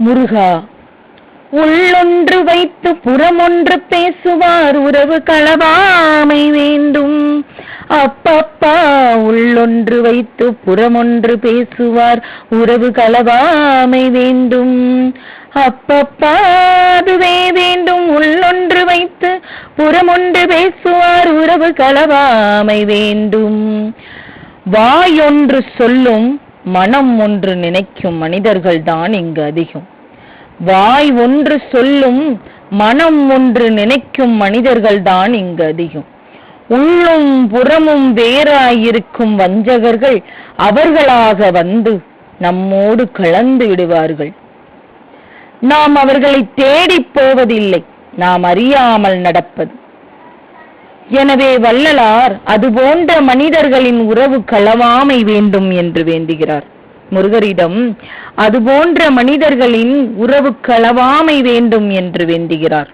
முருகா, உள்ளொன்று வைத்து புறமொன்று பேசுவார் உறவு களவாமை வேண்டும். அப்பப்பா, உள்ளொன்று வைத்து புறமொன்று பேசுவார் உறவு களவாமை வேண்டும். அப்பப்பா, அதுவே வேண்டும். உள்ளொன்று வைத்து புறமொன்று பேசுவார் உறவு களவாமை வேண்டும். வாயொன்று சொல்லும் மனம் ஒன்று நினைக்கும் மனிதர்கள் தான் இங்கு அதிகம். வாய் ஒன்று சொல்லும் மனம் ஒன்று நினைக்கும் மனிதர்கள் தான் இங்கு அதிகம். உள்ளும் புறமும் வேறாயிருக்கும் வஞ்சகர்கள் அவர்களாக வந்து நம்மோடு கலந்து விடுவார்கள். நாம் அவர்களை தேடி போவதில்லை, நாம் அறியாமல் நடப்பது. எனவே வள்ளலார் அது போன்ற மனிதர்களின் உறவு களவாமை வேண்டும் என்று வேண்டுகிறார். முருகரிடம் அது போன்ற மனிதர்களின் உறவு களவாமை வேண்டும் என்று வேண்டுகிறார்.